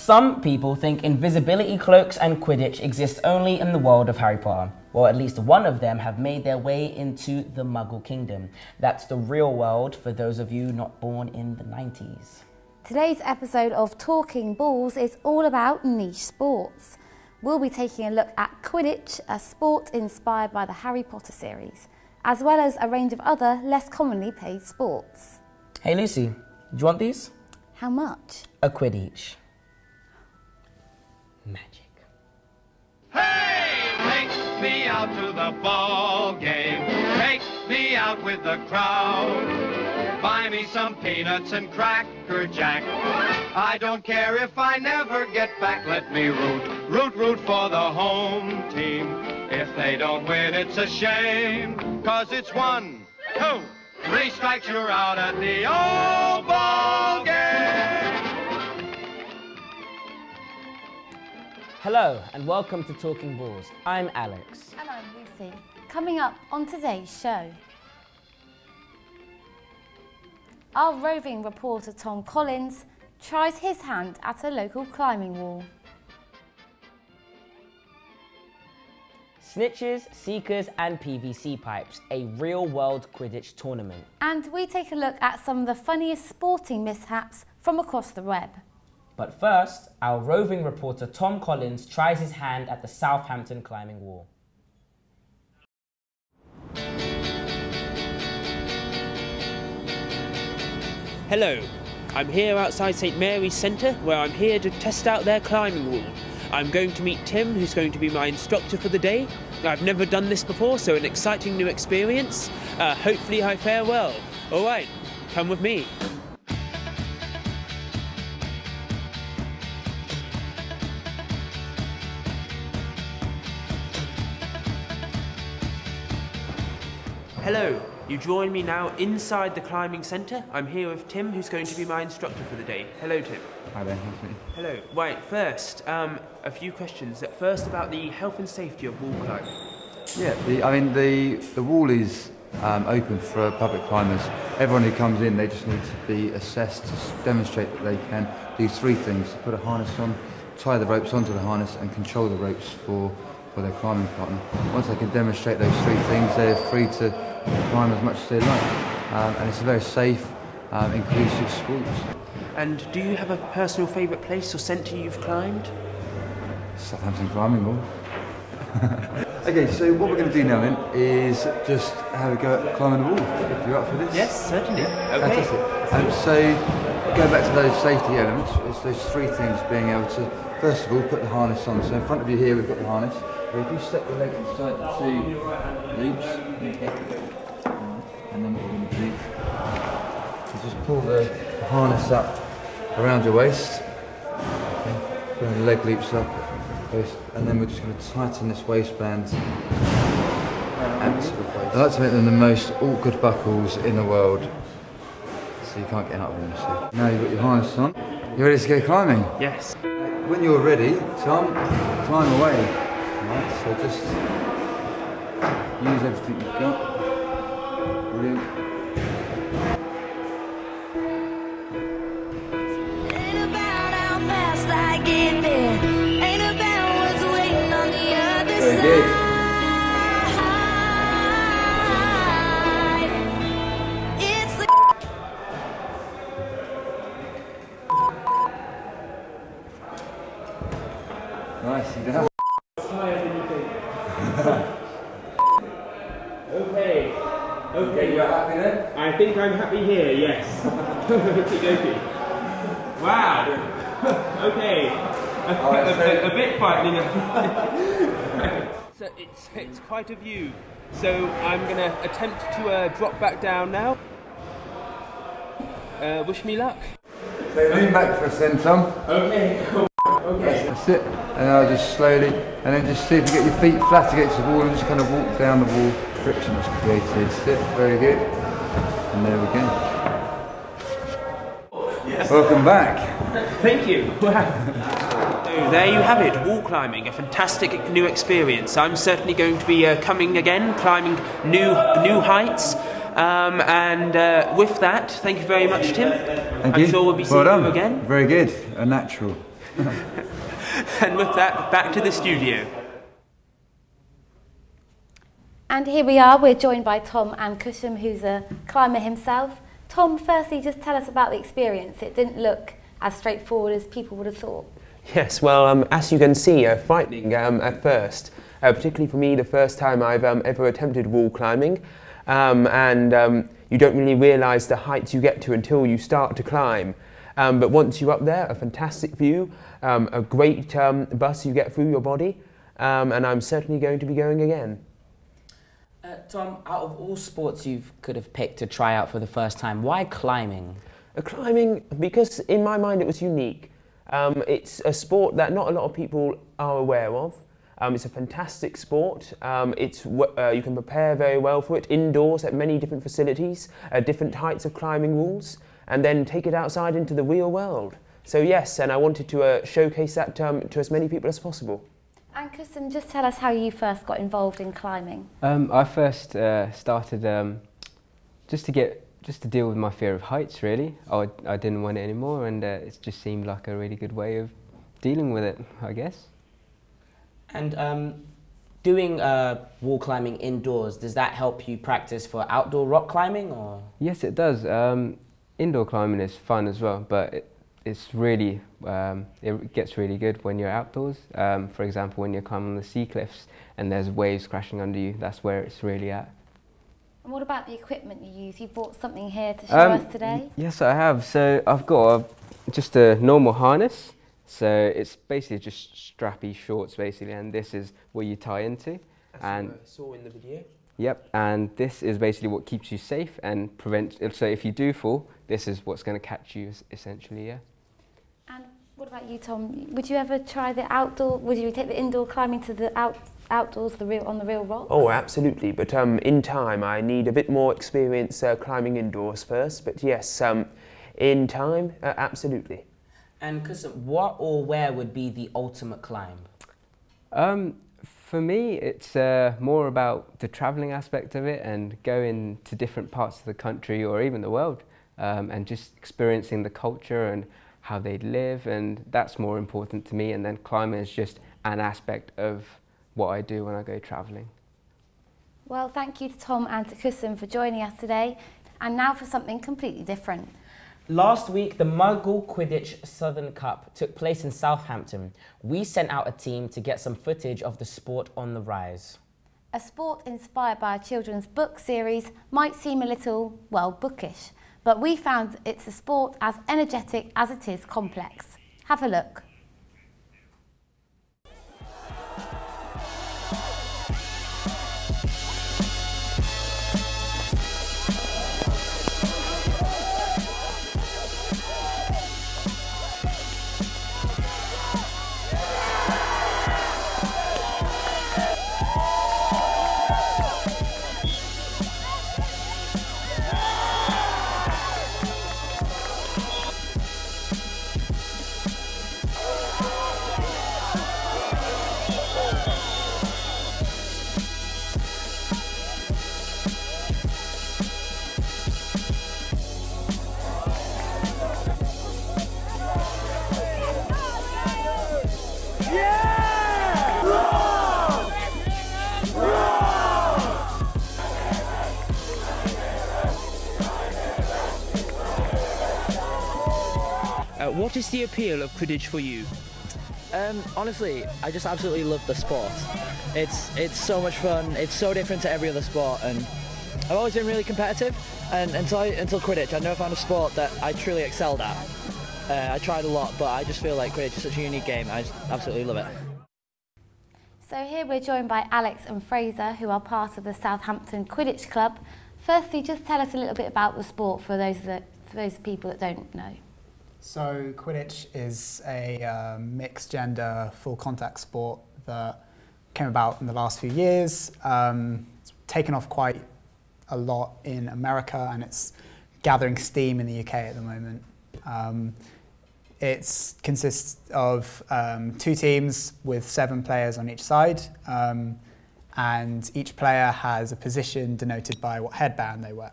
Some people think invisibility cloaks and Quidditch exist only in the world of Harry Potter. Well, at least one of them have made their way into the Muggle Kingdom. That's the real world for those of you not born in the 90s. Today's episode of Talking Balls is all about niche sports. We'll be taking a look at Quidditch, a sport inspired by the Harry Potter series, as well as a range of other less commonly played sports. Hey Lucy, do you want these? How much? A quid each. Magic. Hey, take me out to the ball game. Take me out with the crowd. Buy me some peanuts and Cracker Jack. I don't care if I never get back. Let me root for the home team. If they don't win, it's a shame. 'Cause it's 1, 2, 3 strikes, you're out at the old ball game. Hello and welcome to Talking Balls. I'm Alex. And I'm Lucy. Coming up on today's show, our roving reporter Tom Collins tries his hand at a local climbing wall. Snitches, Seekers and PVC pipes, a real-world Quidditch tournament. And we take a look at some of the funniest sporting mishaps from across the web. But first, our roving reporter Tom Collins tries his hand at the Southampton climbing wall. Hello, I'm here outside St Mary's Centre where I'm here to test out their climbing wall. I'm going to meet Tim, who's going to be my instructor for the day. I've never done this before, so an exciting new experience. Hopefully I fare well. Alright, come with me. Hello, you join me now inside the climbing centre. I'm here with Tim, who's going to be my instructor for the day. Hello, Tim. Hi there, nice to meet you. Hello. Right, first, a few questions. First, about the health and safety of wall climbing. Yeah, the wall is open for public climbers. Everyone who comes in, they just need to be assessed to demonstrate that they can do 3 things: put a harness on, tie the ropes onto the harness, and control the ropes for their climbing partner. Once they can demonstrate those 3 things, they're free to climb as much as they like. And it's a very safe, inclusive sport. And do you have a personal favourite place or centre you've climbed? Southampton climbing wall. Okay, so what we're going to do now then is just have a go at climbing the wall, if you're up for this. Yes, certainly. Yeah? Okay. Fantastic. So, going back to those safety elements, it's those 3 things: being able to, first of all, put the harness on. So in front of you here, we've got the harness. If you step your legs inside the 2 loops, and then what we're going to do is just pull the harness up around your waist, okay. Bring the leg loops up, and then we're just going to tighten this waistband. I like to make them the most awkward buckles in the world, so you can't get out of them. So now you've got your harness on. You ready to go climbing? Yes. When you're ready, Tom, climb away. Right, so just use everything you've got. Brilliant. Ain't about how fast I get there. Ain't about what's waiting on the other Very side. good. It's the Nicely done. Okay, you're happy then? I think I'm happy here, yes. Okey-dokey. Wow. Okay. A bit frightening. So it's quite a view. So I'm going to attempt to drop back down now. Wish me luck. So lean back for a second, Tom. Okay, cool. Okay. That's it. And I'll just slowly, and then just see if you get your feet flat against the wall and just kind of walk down the wall. Friction is created. Sit. Very good. And there we go. Yes. Welcome back. Thank you. Wow. So there you have it, wall climbing, a fantastic new experience. I'm certainly going to be coming again, climbing new heights. With that, thank you very much, Tim. Thank you. I'm sure we'll be seeing you again. Very good. A natural. And with that, back to the studio. And here we are, we're joined by Tom and Cusham, who's a climber himself. Tom, firstly, just tell us about the experience. It didn't look as straightforward as people would have thought. Yes, well, as you can see, frightening at first, particularly for me, the first time I've ever attempted wall climbing, and you don't really realise the heights you get to until you start to climb. But once you're up there, a fantastic view, a great buzz you get through your body, and I'm certainly going to be going again. Tom, out of all sports you could have picked to try out for the first time, why climbing? Climbing, because in my mind it was unique. It's a sport that not a lot of people are aware of. It's a fantastic sport. You can prepare very well for it indoors at many different facilities, different heights of climbing walls, and then take it outside into the real world. So yes, and I wanted to showcase that to as many people as possible. And Cusham, just tell us how you first got involved in climbing. I first started just to deal with my fear of heights, really. I didn't want it anymore, and it just seemed like a really good way of dealing with it, I guess. And doing wall climbing indoors, does that help you practice for outdoor rock climbing, or? Yes, it does. Indoor climbing is fun as well, but it's really, it gets really good when you're outdoors. For example, when you're climbing the sea cliffs and there's waves crashing under you, that's where it's really at. And what about the equipment you use? You brought something here to show us today? Yes, I have. So I've got just a normal harness. So it's basically just strappy shorts, basically, and this is what you tie into. As you saw in the video. Yep, and this is basically what keeps you safe and prevents. So if you do fall, this is what's going to catch you, essentially. Yeah. And what about you, Tom? Would you ever try the outdoor? Would you take the indoor climbing to the outdoors, on the real rocks? Oh, absolutely. But in time, I need a bit more experience climbing indoors first. But yes, in time, absolutely. And what or where would be the ultimate climb? For me, it's more about the travelling aspect of it and going to different parts of the country or even the world, and just experiencing the culture and how they live, and that's more important to me. And then climbing is just an aspect of what I do when I go travelling. Well, thank you to Tom and to Cusham for joining us today. And now for something completely different. Last week, the Muggle Quidditch Southern Cup took place in Southampton. We sent out a team to get some footage of the sport on the rise. A sport inspired by a children's book series might seem a little, well, bookish, but we found it's a sport as energetic as it is complex. Have a look. What is the appeal of Quidditch for you? Honestly, I just absolutely love the sport. It's so much fun. It's so different to every other sport, and I've always been really competitive. And until Quidditch, I'd never found a sport that I truly excelled at. I tried a lot, but I just feel like Quidditch is such a unique game. I just absolutely love it. So here we're joined by Alex and Fraser, who are part of the Southampton Quidditch Club. Firstly, just tell us a little bit about the sport for those people that don't know. So Quidditch is a mixed gender full contact sport that came about in the last few years. It's taken off quite a lot in America, and it's gathering steam in the UK at the moment. It consists of 2 teams with 7 players on each side, and each player has a position denoted by what headband they wear.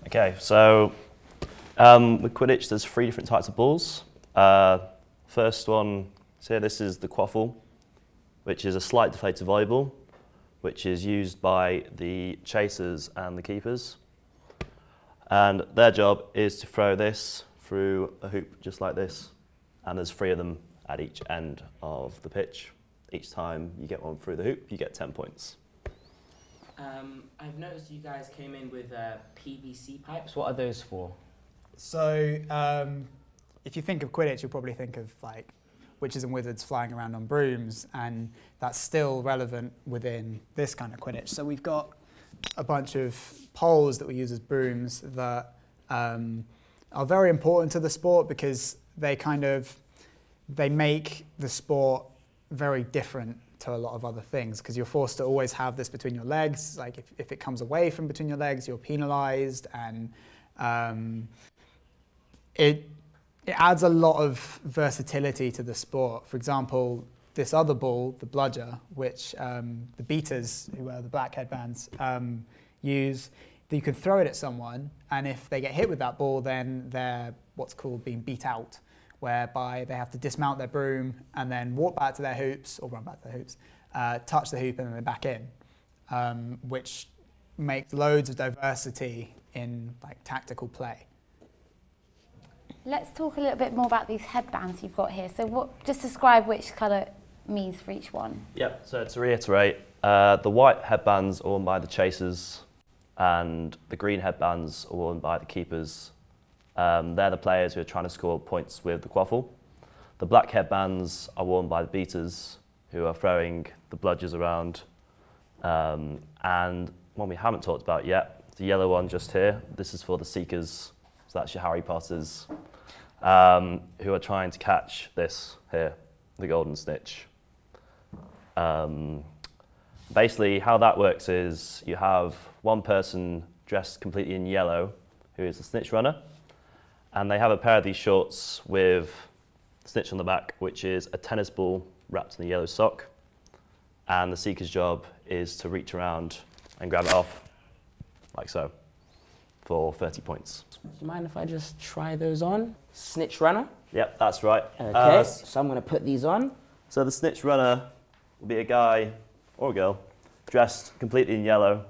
Okay, so with Quidditch there's 3 different types of balls. First one, so this is the quaffle, which is a slight deflated volleyball, which is used by the chasers and the keepers. And their job is to throw this through a hoop just like this, and there's 3 of them at each end of the pitch. Each time you get one through the hoop, you get 10 points. I've noticed you guys came in with PVC pipes. What are those for? So if you think of Quidditch, you'll probably think of like witches and wizards flying around on brooms, and that's still relevant within this kind of Quidditch. So we've got a bunch of poles that we use as brooms that are very important to the sport because they make the sport very different to a lot of other things, because you're forced to always have this between your legs. Like if it comes away from between your legs, you're penalised, and it adds a lot of versatility to the sport. For example, this other ball, the bludger, which the beaters, who wear the black headbands, use, you can throw it at someone, and if they get hit with that ball, then they're what's called being beat out, whereby they have to dismount their broom and then walk back to their hoops, or run back to their hoops, touch the hoop and then they're back in, which makes loads of diversity in like tactical play. Let's talk a little bit more about these headbands you've got here. So just describe which colour means for each one. Yep, so to reiterate, the white headbands are worn by the chasers and the green headbands are worn by the keepers. They're the players who are trying to score points with the quaffle. The black headbands are worn by the beaters who are throwing the bludgers around. And one we haven't talked about yet, the yellow one just here, this is for the seekers. So that's your Harry Potters, who are trying to catch this here, the golden snitch. Basically, how that works is you have one person dressed completely in yellow, who is the snitch runner, and they have a pair of these shorts with snitch on the back, which is a tennis ball wrapped in a yellow sock, and the seeker's job is to reach around and grab it off, like so, for 30 points. Do you mind if I just try those on? Snitch runner? Yep, that's right. Okay, so I'm going to put these on. So the snitch runner will be a guy or a girl dressed completely in yellow,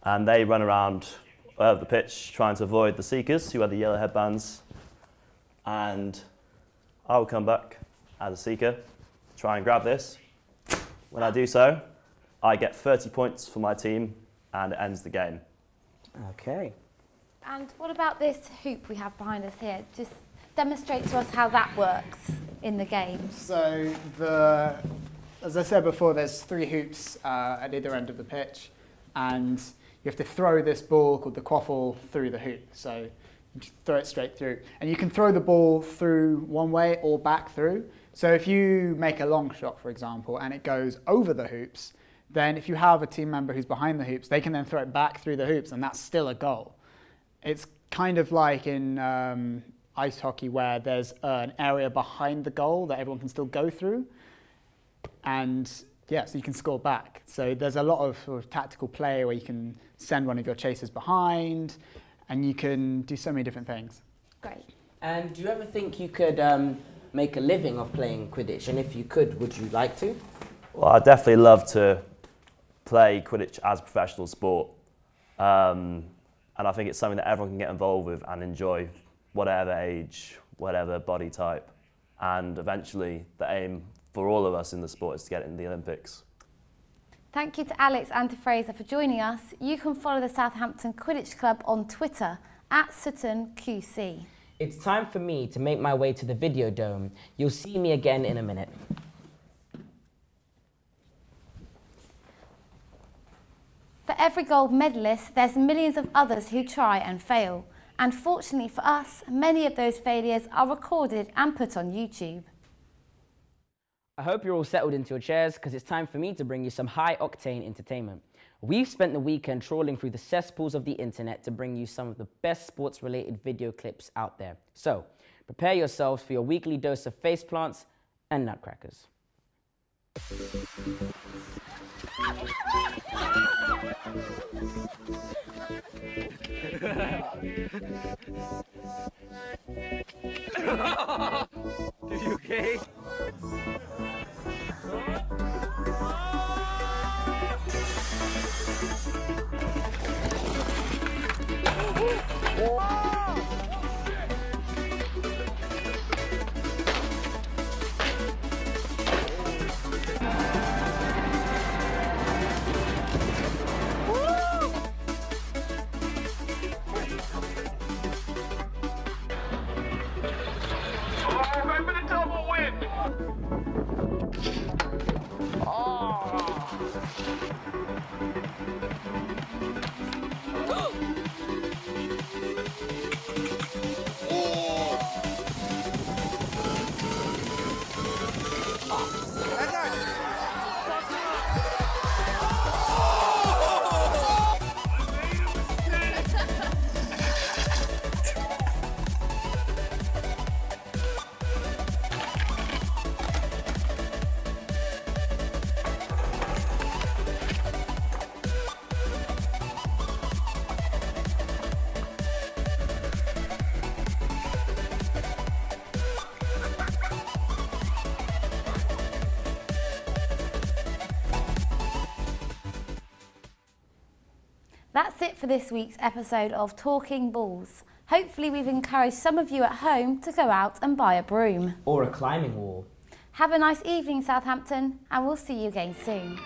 and they run around the pitch trying to avoid the seekers who have the yellow headbands, and I will come back as a seeker, try and grab this. When I do so, I get 30 points for my team and it ends the game. Okay. And what about this hoop we have behind us here? Just demonstrate to us how that works in the game. So as I said before, there's 3 hoops at either end of the pitch, and you have to throw this ball called the quaffle through the hoop. So you throw it straight through. And you can throw the ball through one way or back through. So if you make a long shot, for example, and it goes over the hoops, then if you have a team member who's behind the hoops, they can then throw it back through the hoops, and that's still a goal. It's kind of like in ice hockey, where there's an area behind the goal that everyone can still go through. And yeah, so you can score back. So there's a lot of sort of tactical play where you can send one of your chasers behind, and you can do so many different things. Great. And do you ever think you could make a living of playing Quidditch? And if you could, would you like to? Well, I'd definitely love to play Quidditch as a professional sport. And I think it's something that everyone can get involved with and enjoy, whatever age, whatever body type. And eventually, the aim for all of us in the sport is to get it in the Olympics. Thank you to Alex and to Fraser for joining us. You can follow the Southampton Quidditch Club on Twitter @SuttonQC. It's time for me to make my way to the video dome. You'll see me again in a minute. For every gold medalist, there's millions of others who try and fail. And fortunately for us, many of those failures are recorded and put on YouTube. I hope you're all settled into your chairs, because it's time for me to bring you some high-octane entertainment. We've spent the weekend trawling through the cesspools of the internet to bring you some of the best sports-related video clips out there. So, prepare yourselves for your weekly dose of faceplants and nutcrackers. Did you Ready? That's it for this week's episode of Talking Balls. Hopefully we've encouraged some of you at home to go out and buy a broom. Or a climbing wall. Have a nice evening, Southampton, and we'll see you again soon.